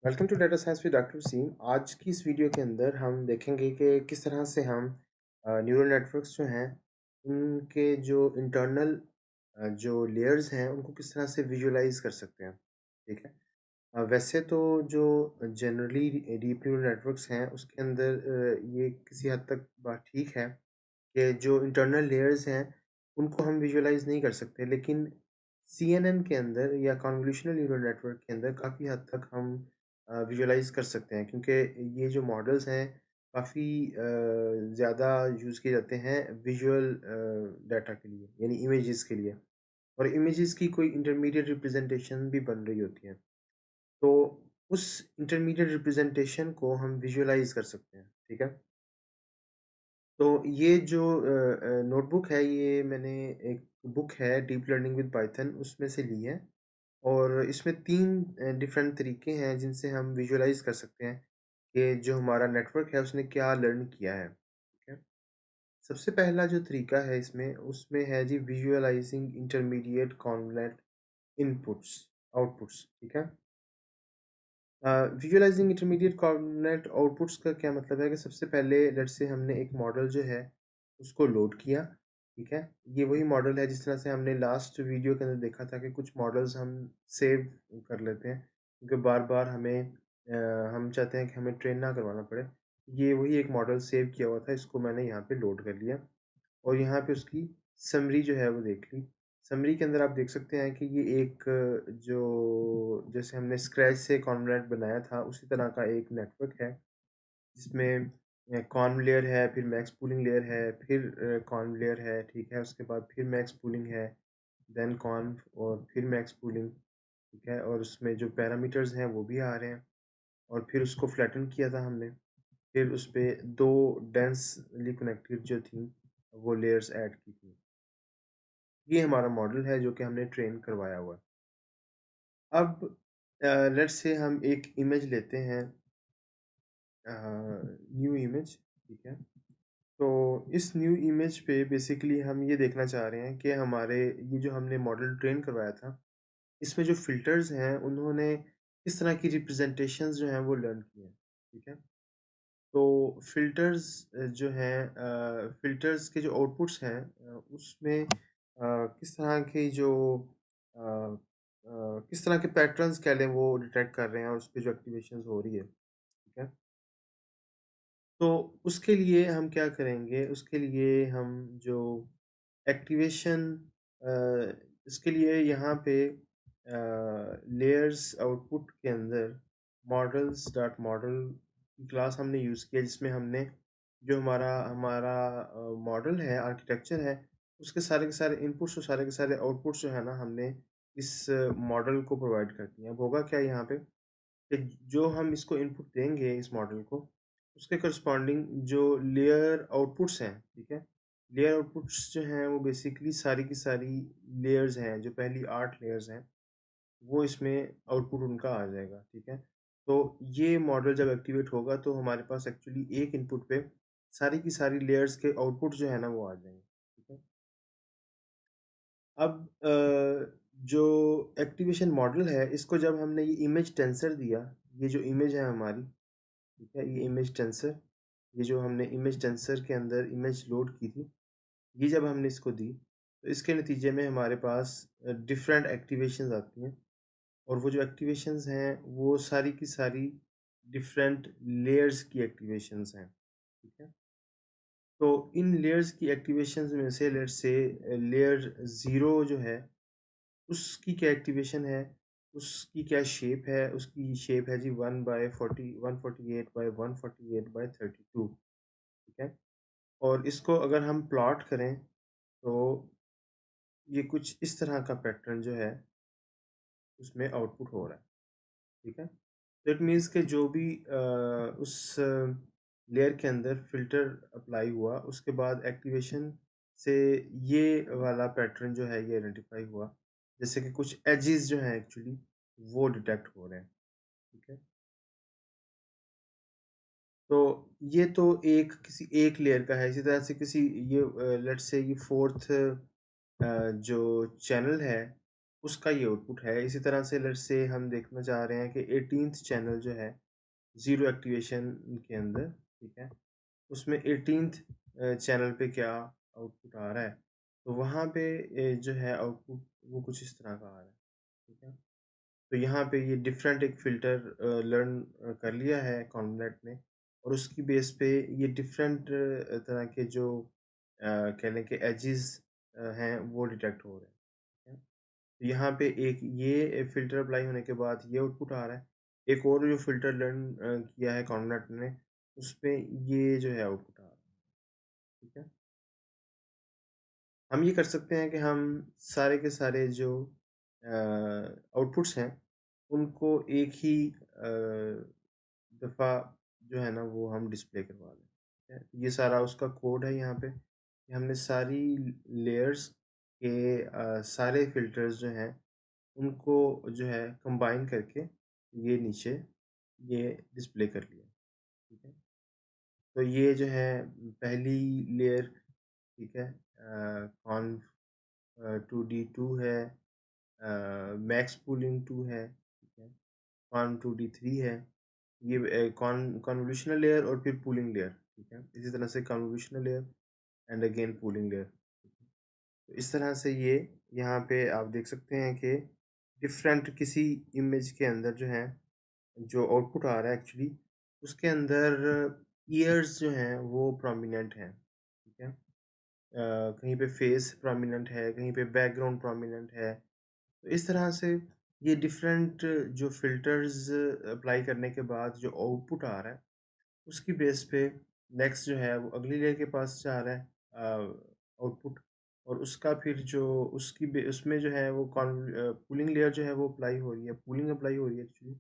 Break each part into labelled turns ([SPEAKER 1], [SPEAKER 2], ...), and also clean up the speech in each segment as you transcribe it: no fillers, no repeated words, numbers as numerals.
[SPEAKER 1] Welcome to data science with doctor Wasim. आज की इस वीडियो के अंदर हम देखेंगे कि किस तरह से हम न्यूरल नेटवर्क्स जो हैं उनके जो इंटरनल जो लेयर्स हैं उनको किस तरह से विजुअलाइज कर सकते हैं। ठीक है। वैसे तो जो जनरली डीप न्यूरल नेटवर्क्स हैं उसके अंदर ये किसी हद तक बात ठीक है कि जो इंटरनल लेयर्स हैं उनको हम विजुअलाइज नहीं कर सकते, लेकिन सीएनएन के अंदर या कन्वोल्यूशनल न्यूरल नेटवर्क के अंदर काफ़ी हद तक हम विजुअलाइज कर सकते हैं, क्योंकि ये जो मॉडल्स हैं काफ़ी ज़्यादा यूज़ किए जाते हैं विजुअल डाटा के लिए, यानी इमेजेस के लिए। और इमेजेस की कोई इंटरमीडिएट रिप्रेजेंटेशन भी बन रही होती है, तो उस इंटरमीडिएट रिप्रेजेंटेशन को हम विजुअलाइज कर सकते हैं। ठीक है। तो ये जो नोटबुक है, ये मैंने एक बुक है डीप लर्निंग विद पाइथन उसमें से ली है। और इसमें 3 डिफरेंट तरीके हैं जिनसे हम विजुअलाइज़ कर सकते हैं कि जो हमारा नेटवर्क है उसने क्या लर्न किया है। ठीक है? सबसे पहला जो तरीका है इसमें, उसमें है जी विजुअलाइजिंग इंटरमीडिएट कॉन्वोलेंट इनपुट्स आउटपुट्स। ठीक है? विजुअलाइजिंग इंटरमीडिएट कोऑर्डिनेट आउटपुट्स का क्या मतलब है कि सबसे पहले लेट्स से हमने एक मॉडल जो है उसको लोड किया। ठीक है। ये वही मॉडल है जिस तरह से हमने लास्ट वीडियो के अंदर देखा था कि कुछ मॉडल्स हम सेव कर लेते हैं क्योंकि बार बार हमें हम चाहते हैं कि हमें ट्रेन ना करवाना पड़े। ये वही एक मॉडल सेव किया हुआ था, इसको मैंने यहाँ पे लोड कर लिया और यहाँ पे उसकी समरी जो है वो देख ली। समरी के अंदर आप देख सकते हैं कि ये एक जो जैसे हमने स्क्रैच से कॉन्वोलेंट बनाया था उसी तरह का एक नेटवर्क है जिसमें कॉन्व लेयर है, फिर मैक्स पूलिंग लेयर है, फिर कॉन्व लेयर है। ठीक है। उसके बाद फिर मैक्स पूलिंग है, देन कॉन्व और फिर मैक्स पूलिंग। ठीक है। और उसमें जो पैरामीटर्स हैं वो भी आ रहे हैं और फिर उसको फ्लैटन किया था हमने। फिर उस पे 2 डेंसली कनेक्टेड जो थी वो लेयर्स ऐड की थी। ये हमारा मॉडल है जो कि हमने ट्रेन करवाया हुआ है। अब लेट्स से हम एक इमेज लेते हैं, न्यू इमेज। ठीक है। तो इस न्यू इमेज पे बेसिकली हम ये देखना चाह रहे हैं कि हमारे ये जो हमने मॉडल ट्रेन करवाया था इसमें जो फ़िल्टर्स हैं उन्होंने किस तरह की रिप्रेजेंटेशंस जो हैं वो लर्न की हैं। ठीक है। तो फ़िल्टर्स जो हैं फ़िल्टर्स के जो आउटपुट्स हैं उसमें किस तरह की जो किस तरह के पैटर्न्स कह लें वो डिटेक्ट कर रहे हैं और उसपे जो एक्टिवेशंस हो रही है। ठीक है। तो उसके लिए हम क्या करेंगे, उसके लिए हम जो एक्टिवेशन इसके लिए यहाँ पे लेयर्स आउटपुट के अंदर मॉडल्स डॉट मॉडल की क्लास हमने यूज़ किया जिसमें हमने जो हमारा हमारा मॉडल है, आर्किटेक्चर है, उसके सारे के सारे इनपुट्स और सारे के सारे आउटपुट्स जो है ना हमने इस मॉडल को प्रोवाइड कर दिए। अब होगा क्या यहाँ पे कि जो हम इसको इनपुट देंगे इस मॉडल को, उसके करस्पॉन्डिंग जो लेयर आउटपुट्स हैं, ठीक है? लेयर आउटपुट्स जो हैं वो बेसिकली सारी की सारी लेयर्स हैं, जो पहली 8 लेयर्स हैं, वो इसमें आउटपुट उनका आ जाएगा। ठीक है? तो ये मॉडल जब एक्टिवेट होगा तो हमारे पास एक्चुअली एक इनपुट पे सारी की सारी लेयर्स के आउटपुट जो है ना वो आ जाएँगे। ठीक है? अब जो एक्टिवेशन मॉडल है, इसको जब हमने ये इमेज टेंसर दिया, ये जो इमेज है हमारी, ठीक है? ये इमेज टेंसर, ये जो हमने इमेज टेंसर के अंदर इमेज लोड की थी, ये जब हमने इसको दी, तो इसके नतीजे में हमारे पास डिफरेंट एक्टिवेशंस आती हैं और वो जो एक्टिवेशंस हैं, वो सारी की सारी डिफरेंट लेयर्स की एक्टिवेशंस हैं। ठीक है? तो इन लेयर्स की एक्टिवेशंस में से लेट्स से लेयर 0 जो है उसकी क्या एक्टिवेशन है, उसकी क्या शेप है, उसकी शेप है जी 1/40 148 बाय 148 बाय 32। ठीक है? और इसको अगर हम प्लॉट करें, तो ये कुछ इस तरह का पैटर्न जो है, उसमें आउटपुट हो रहा है। ठीक है? तो इट मीन्स कि जो भी उस लेयर के अंदर फ़िल्टर अप्लाई हुआ, उसके बाद एक्टिवेशन से ये वाला पैटर्न जो है, ये आइडेंटिफ़ाई हुआ। जैसे कि कुछ एजेस जो हैं एक्चुअली, वो डिटेक्ट हो रहे हैं। ठीक है? तो ये तो एक किसी एक लेयर का है। इसी तरह से किसी ये लेट्स से ये 4th जो चैनल है, उसका ये आउटपुट है। इसी तरह से लेट्स से हम देखना चाह रहे हैं कि 18th चैनल जो है ज़ीरो एक्टिवेशन के अंदर, ठीक है? उसमें 18th चैनल पे क्या आउटपुट आ रहा है, तो वहाँ पे जो है आउटपुट वो कुछ इस तरह का आ रहा है, ठीक है? तो यहाँ पे ये डिफरेंट एक फ़िल्टर लर्न कर लिया है कॉन्वनेट ने, और उसकी बेस पे ये डिफरेंट तरह के जो कह लें कि एजेस हैं वो डिटेक्ट हो रहे हैं, ठीक है? तो यहाँ पे एक ये फ़िल्टर अप्लाई होने के बाद ये आउटपुट आ रहा है। एक और जो फ़िल्टर लर्न किया है कॉन्वनेट ने, उसपे ये जो है आउटपुट आ रहा है, ठीक है? हम ये कर सकते हैं कि हम सारे के सारे जो आउटपुट्स हैं, उनको एक ही दफ़ा जो है ना वो हम डिस्प्ले करवा लें, ठीक है? ये सारा उसका कोड है यहाँ पे, कि हमने सारी लेयर्स के सारे फ़िल्टर्स जो हैं, उनको जो है कंबाइन करके ये नीचे ये डिस्प्ले कर लिया, ठीक है? तो ये जो है पहली लेयर, ठीक है? कॉन्फ 2D2 है, मैक्स पूलिंग 2 है, ठीक है? कॉन 2D3 है। ये कॉन्वोल्यूशनल लेयर और फिर पूलिंग लेयर, ठीक है? इसी तरह से convolutional layer and again pooling layer, ठीक है? तो इस तरह से ये यहाँ पे आप देख सकते हैं कि डिफरेंट किसी इमेज के अंदर जो है, जो आउटपुट आ रहा है एक्चुअली, उसके अंदर ईयर्स जो हैं वो प्रोमिनेंट हैं, ठीक है? कहीं पे फेस प्रोमिनेंट है, कहीं पे बैकग्राउंड प्रोमिनेंट है। तो इस तरह से ये डिफरेंट जो फ़िल्टर्स अप्लाई करने के बाद जो आउटपुट आ रहा है, उसकी बेस पे नेक्स्ट जो है वो अगली लेयर के पास जा रहा है आउटपुट, और उसका फिर जो उसमें जो है वो पूलिंग लेयर जो है वो अप्लाई हो रही है, पूलिंग अप्लाई हो रही है एक्चुअली,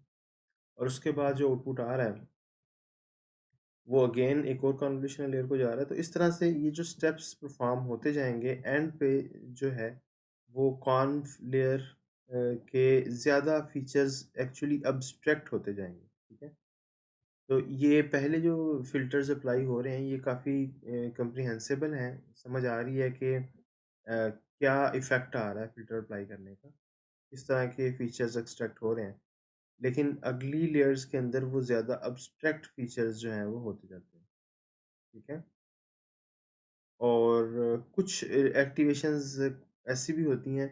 [SPEAKER 1] और उसके बाद जो आउटपुट आ रहा है वो अगेन एक और कन्वोल्यूशनल लेयर को जा रहा है। तो इस तरह से ये जो स्टेप्स परफॉर्म होते जाएंगे, एंड पे जो है वो कॉन्व लेयर के ज़्यादा फीचर्स एक्चुअली अब्स्ट्रैक्ट होते जाएंगे, ठीक है? तो ये पहले जो फ़िल्टर्स अप्लाई हो रहे हैं ये काफ़ी कम्प्रिहेंसिबल हैं, समझ आ रही है कि क्या इफ़ेक्ट आ रहा है फ़िल्टर अप्लाई करने का, किस तरह के फीचर्स एक्सट्रैक्ट हो रहे हैं। लेकिन अगली लेयर्स के अंदर वो ज़्यादा अब्स्ट्रैक्ट फीचर्स जो हैं वो होते जाते हैं, ठीक है? और कुछ एक्टिवेशंस ऐसी भी होती हैं,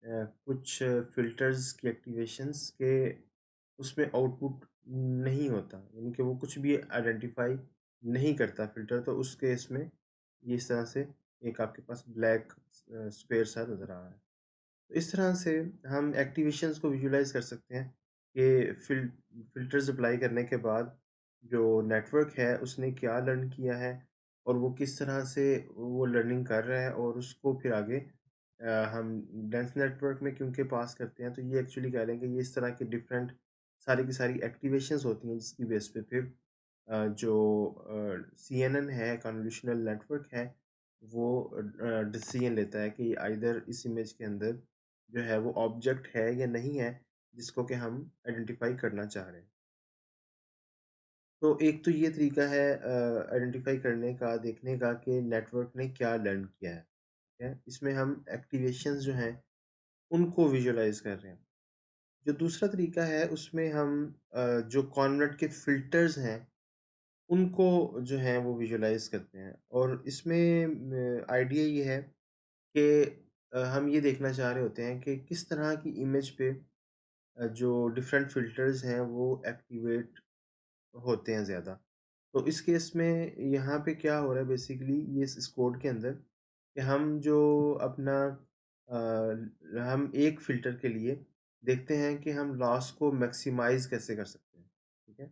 [SPEAKER 1] कुछ फ़िल्टर्स की एक्टिवेशंस के उसमें आउटपुट नहीं होता, यानी कि वो कुछ भी आइडेंटिफ़ाई नहीं करता फ़िल्टर, तो उस केस में ये इस तरह से एक आपके पास ब्लैक स्क्वेयर सा नज़र आ रहा है। तो इस तरह से हम एक्टिवेशंस को विजुलाइज़ कर सकते हैं कि फ़िल्टर्स अप्लाई करने के बाद जो नेटवर्क है उसने क्या लर्न किया है, और वो किस तरह से वो लर्निंग कर रहा है, और उसको फिर आगे हम डेंस नेटवर्क में क्योंकि पास करते हैं, तो ये एक्चुअली कह लें कि ये इस तरह की डिफरेंट सारी की सारी एक्टिवेशंस होती हैं जिसकी बेस पे फिर जो CNN है, कन्वोल्यूशनल नेटवर्क है, वो डिसीजन लेता है कि आइदर इस इमेज के अंदर जो है वो ऑब्जेक्ट है या नहीं है, जिसको कि हम आइडेंटिफाई करना चाह रहे हैं। तो एक तो ये तरीका है आइडेंटिफाई करने का, देखने का कि नेटवर्क ने क्या लर्न किया है, ठीक है? इसमें हम एक्टिवेशंस जो हैं उनको विजुलाइज कर रहे हैं। जो दूसरा तरीका है उसमें हम जो कॉन्वर्ट के फिल्टर्स हैं उनको जो है वो विजुलाइज करते हैं, और इसमें आइडिया ये है कि हम ये देखना चाह रहे होते हैं कि किस तरह की इमेज पे जो डिफरेंट फ़िल्टर्स हैं वो एक्टिवेट होते हैं ज़्यादा। तो इस केस में यहाँ पे क्या हो रहा है बेसिकली, ये इस कोड के अंदर, कि हम जो अपना हम एक फ़िल्टर के लिए देखते हैं कि हम लॉस को मैक्सिमाइज़ कैसे कर सकते हैं, ठीक है?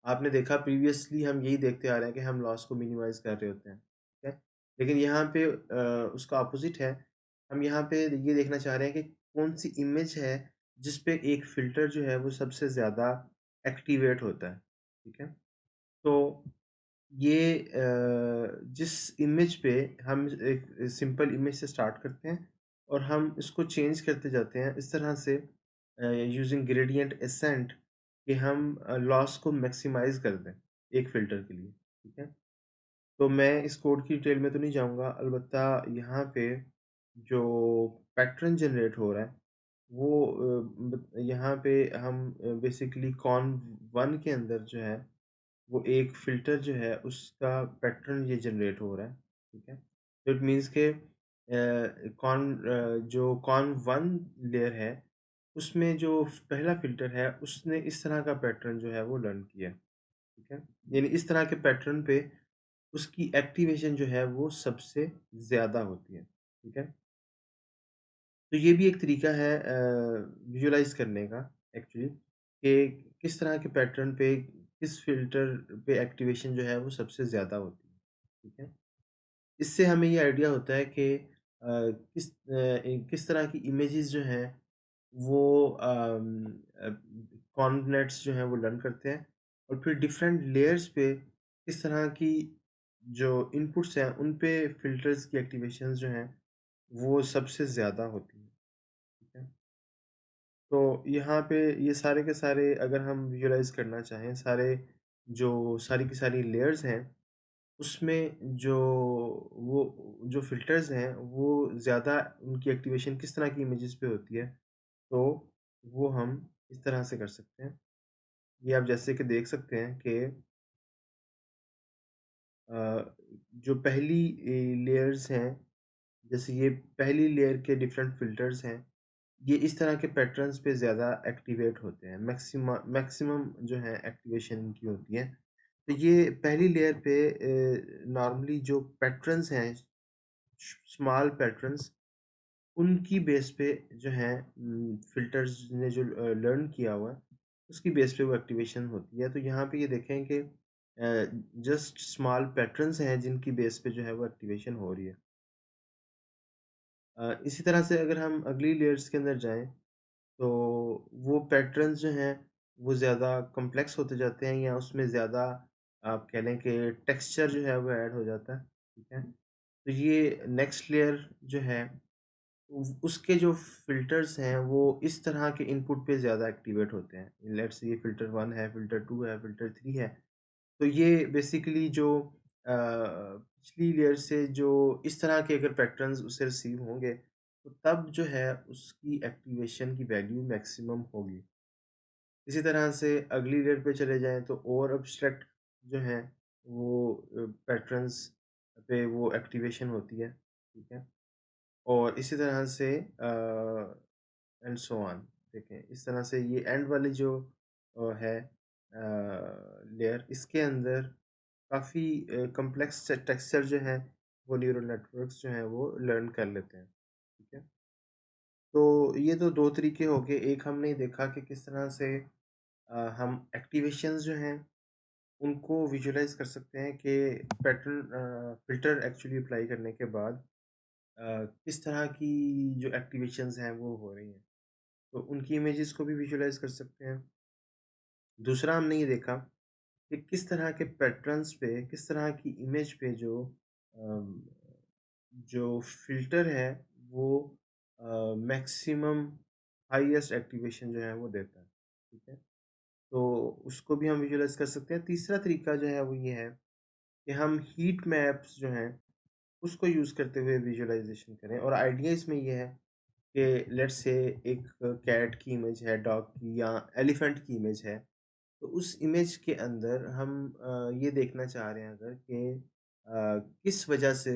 [SPEAKER 1] आपने देखा प्रीवियसली हम यही देखते आ रहे हैं कि हम लॉस को मिनिमाइज़ कर रहे होते हैं, ठीक है? लेकिन यहाँ पे उसका अपोज़िट है। हम यहाँ पे ये देखना चाह रहे हैं कि कौन-सी इमेज है जिस पे एक फ़िल्टर जो है वो सबसे ज़्यादा एक्टिवेट होता है, ठीक है? तो ये जिस इमेज पे हम एक सिंपल इमेज से स्टार्ट करते हैं और हम इसको चेंज करते जाते हैं इस तरह से यूजिंग ग्रेडियंट एसेंट, कि हम लॉस को मैक्सिमाइज़ कर दें एक फ़िल्टर के लिए, ठीक है? तो मैं इस कोड की डिटेल में तो नहीं जाऊँगा, अलबत्ता यहाँ पे जो पैटर्न जनरेट हो रहा है वो यहाँ पे हम बेसिकली कॉन 1 के अंदर जो है वो एक फ़िल्टर जो है उसका पैटर्न ये जनरेट हो रहा है, ठीक है? तो इट मीन्स के जो कॉन 1 लेयर है उसमें जो पहला फ़िल्टर है उसने इस तरह का पैटर्न जो है वो लर्न किया, ठीक है? यानी इस तरह के पैटर्न पे उसकी एक्टिवेशन जो है वो सबसे ज़्यादा होती है, ठीक है? तो ये भी एक तरीका है विजुअलाइज़ करने का एक्चुअली कि किस तरह के पैटर्न पे किस फ़िल्टर पे एक्टिवेशन जो है वो सबसे ज़्यादा होती है, ठीक है? इससे हमें ये आइडिया होता है कि किस तरह की इमेजेस जो हैं वो कॉर्डिनेट्स जो हैं वो लर्न करते हैं और फिर डिफरेंट लेयर्स पे किस तरह की जो इनपुट्स हैं उन पे फ़िल्टर्स की एक्टिवेशंस जो हैं वो सबसे ज़्यादा होती हैं, ठीक है? तो यहाँ पे ये सारे के सारे अगर हम विजुअलाइज़ करना चाहें, सारी की सारी लेयर्स हैं, उसमें जो फ़िल्टर्स हैं, वो ज़्यादा उनकी एक्टिवेशन किस तरह की इमेजेस पे होती है, तो वो हम इस तरह से कर सकते हैं। ये आप जैसे कि देख सकते हैं कि जो पहली लेयर्स हैं, जैसे ये पहली लेयर के डिफरेंट फ़िल्टर्स हैं, ये इस तरह के पैटर्न्स पे ज़्यादा एक्टिवेट होते हैं। मैक्सिमम जो है एक्टिवेशन इनकी होती है। तो ये पहली लेयर पे नॉर्मली जो पैटर्न्स हैं, स्मॉल पैटर्न्स, उनकी बेस पे जो है फ़िल्टर्स ने जो लर्न किया हुआ है, उसकी बेस पे वो एक्टिवेशन होती है। तो यहाँ पे ये देखें कि जस्ट स्मॉल पैटर्न्स हैं जिनकी बेस पे जो है वो एक्टिवेशन हो रही है। इसी तरह से अगर हम अगली लेयर्स के अंदर जाएँ, तो वो पैटर्न्स जो हैं, वो ज़्यादा कॉम्प्लेक्स होते जाते हैं या उसमें ज़्यादा आप कह लें कि टेक्सचर जो है वो ऐड हो जाता है, ठीक है? तो ये नेक्स्ट लेयर जो है, उसके जो फ़िल्टर्स हैं, वो इस तरह के इनपुट पे ज़्यादा एक्टिवेट होते हैं। लेट्स से ये फ़िल्टर 1 है, फ़िल्टर 2 है, फ़िल्टर 3 है। तो ये बेसिकली जो पिछली लेयर से जो इस तरह के अगर पैटर्न्स उसे रिसीव होंगे, तो तब जो है उसकी एक्टिवेशन की वैल्यू मैक्सिमम होगी। इसी तरह से अगली लेयर पे चले जाएँ तो और एब्स्ट्रैक्ट जो हैं वो पैटर्न्स पे वो एक्टिवेशन होती है, ठीक है? और इसी तरह से एंड सो ऑन। देखें, इस तरह से ये एंड वाली जो है लेयर, इसके अंदर काफ़ी कॉम्प्लेक्स टेक्सचर जो है वो न्यूरल नेटवर्क्स जो हैं वो लर्न कर लेते हैं, ठीक है? तो ये तो 2 तरीके हो गए। एक हमने देखा कि किस तरह से हम एक्टिवेशंस जो हैं उनको विजुअलाइज़ कर सकते हैं कि फ़िल्टर एक्चुअली अप्लाई करने के बाद किस तरह की जो एक्टिवेशंस हैं वो हो रही हैं। तो उनकी इमेजेस को भी विजुअलाइज़ कर सकते हैं। दूसरा हमने ये देखा कि किस तरह के पैटर्न्स पे, किस तरह की इमेज पे अम, जो फ़िल्टर है वो मैक्सिमम हाईएस्ट एक्टिवेशन जो है वो देता है, ठीक है? तो उसको भी हम विजुअलाइज़ कर सकते हैं। तीसरा तरीका जो है वो ये है कि हम हीट मैप्स जो हैं उसको यूज़ करते हुए विजुअलाइज़ेशन करें और आइडिया इसमें ये है कि लेट्स से एक कैट की इमेज है, डॉग की या एलिफेंट की इमेज है। तो उस इमेज के अंदर हम ये देखना चाह रहे हैं अगर कि किस वजह से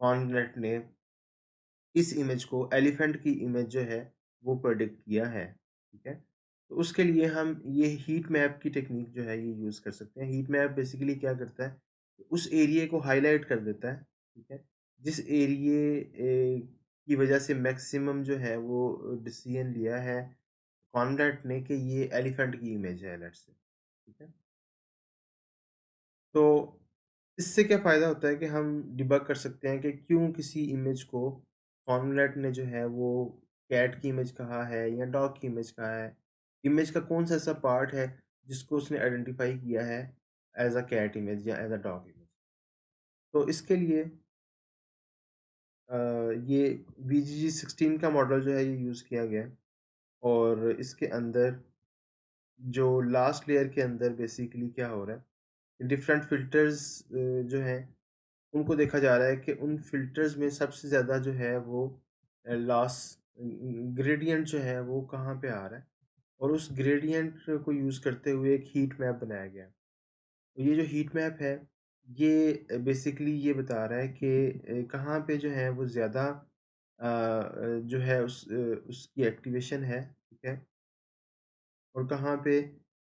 [SPEAKER 1] ऑननेट ने इस इमेज को एलिफेंट की इमेज जो है वो प्रेडिक्ट किया है, ठीक है? तो उसके लिए हम ये हीट मैप की टेक्नीक जो है ये यूज़ कर सकते हैं। हीट मैप बेसिकली क्या करता है, उस एरिये को हाइलाइट कर देता है, ठीक है? जिस एरिये की वजह से मैक्सिमम जो है वो डिसीजन लिया है कॉनरैड ने कि ये एलिफेंट की इमेज है लेट्स से, ठीक है? तो इससे क्या फ़ायदा होता है कि हम डिबग कर सकते हैं कि क्यों किसी इमेज को कॉर्नलेट ने जो है वो कैट की इमेज कहा है या डॉग की इमेज कहा है। इमेज का कौन-सा ऐसा पार्ट है जिसको उसने आइडेंटिफ़ाई किया है एज़ अ कैट इमेज या एज़ अ डॉग इमेज। तो इसके लिए अ, ये VGG16 का मॉडल जो है ये यूज़ किया गया है और इसके अंदर जो लास्ट लेयर के अंदर बेसिकली क्या हो रहा है, डिफरेंट फ़िल्टर्स जो हैं उनको देखा जा रहा है कि उन फ़िल्टर्स में सबसे ज़्यादा जो है वो लॉस ग्रेडियंट जो है वो कहाँ पे आ रहा है, और उस ग्रेडियंट को यूज़ करते हुए एक हीट मैप बनाया गया है। तो ये जो हीट मैप है, ये बेसिकली ये बता रहा है कि कहाँ पे जो है वो ज़्यादा जो है उसकी एक्टिवेशन है, ठीक है? और कहाँ पे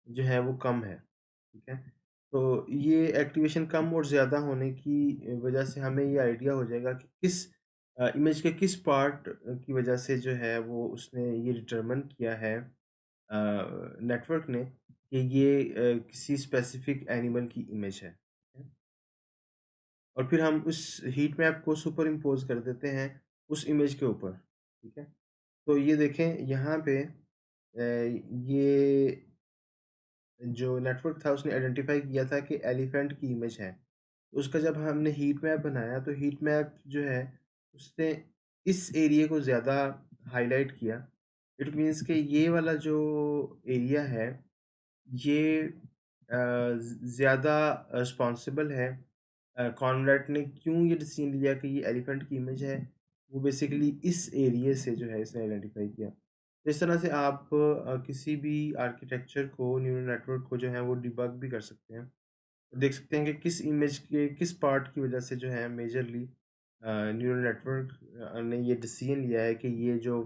[SPEAKER 1] जो है वो कम है, ठीक है? तो ये एक्टिवेशन कम और ज़्यादा होने की वजह से हमें ये आइडिया हो जाएगा कि किस इमेज के किस पार्ट की वजह से जो है वो उसने ये डिटरमाइन किया है नेटवर्क ने कि ये किसी स्पेसिफिक एनिमल की इमेज है। ठीक है? और फिर हम उस हीट मैप को सुपर इम्पोज़ कर देते हैं उस इमेज के ऊपर, ठीक है? तो ये देखें यहाँ पे ये जो नेटवर्क था उसने आइडेंटिफ़ाई किया था कि एलिफेंट की इमेज है। उसका जब हमने हीट मैप बनाया तो हीट मैप जो है उसने इस एरिया को ज़्यादा हाइलाइट किया। इट मीन्स कि ये वाला जो एरिया है ये ज़्यादा रिस्पॉन्सिबल है। कॉनरैड ने क्यों ये डिसीजन लिया कि ये एलिफेंट की इमेज है, वो बेसिकली इस एरिया से जो है इसने आइडेंटिफ़ाई किया। तो इस तरह से आप किसी भी आर्किटेक्चर को, न्यूरल नेटवर्क को जो है वो डिबग भी कर सकते हैं। देख सकते हैं कि किस इमेज के किस पार्ट की वजह से जो है मेजरली न्यूरल नेटवर्क ने ये डिसीजन लिया है कि ये जो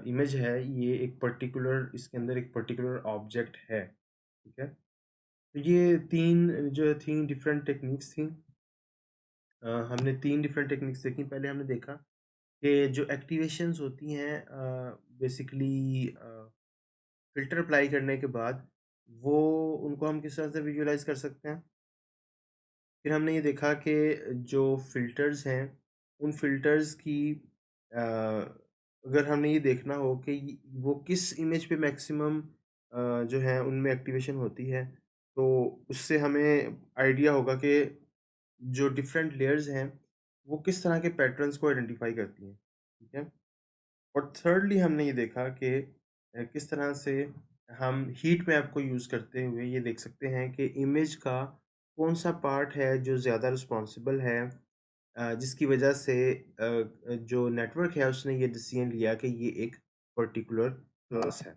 [SPEAKER 1] इमेज है ये एक पर्टिकुलर इसके अंदर एक पर्टिकुलर ऑब्जेक्ट है, ठीक है? तो ये 3 जो थी डिफरेंट टेक्निक्स थी। हमने 3 डिफरेंट टेक्निक्स देखी। पहले हमने देखा कि जो एक्टिवेशंस होती हैं बेसिकली फ़िल्टर अप्लाई करने के बाद वो उनको हम किस तरह से विजुअलाइज़ कर सकते हैं। फिर हमने ये देखा कि जो फ़िल्टर्स हैं, उन फ़िल्टर्स की अगर हमने ये देखना हो कि वो किस इमेज पे मैक्सिमम जो है उनमें एक्टिवेशन होती है, तो उससे हमें आइडिया होगा कि जो डिफरेंट लेयर्स हैं, वो किस तरह के पैटर्न्स को आइडेंटिफ़ाई करती हैं, ठीक है? और थिर्डली हमने ये देखा कि किस तरह से हम हीट मैप को यूज़ करते हुए ये देख सकते हैं कि इमेज का कौन-सा पार्ट है जो ज़्यादा रिस्पॉन्सिबल है, जिसकी वजह से जो नेटवर्क है उसने ये डिसीजन लिया कि ये एक पर्टिकुलर क्लास है।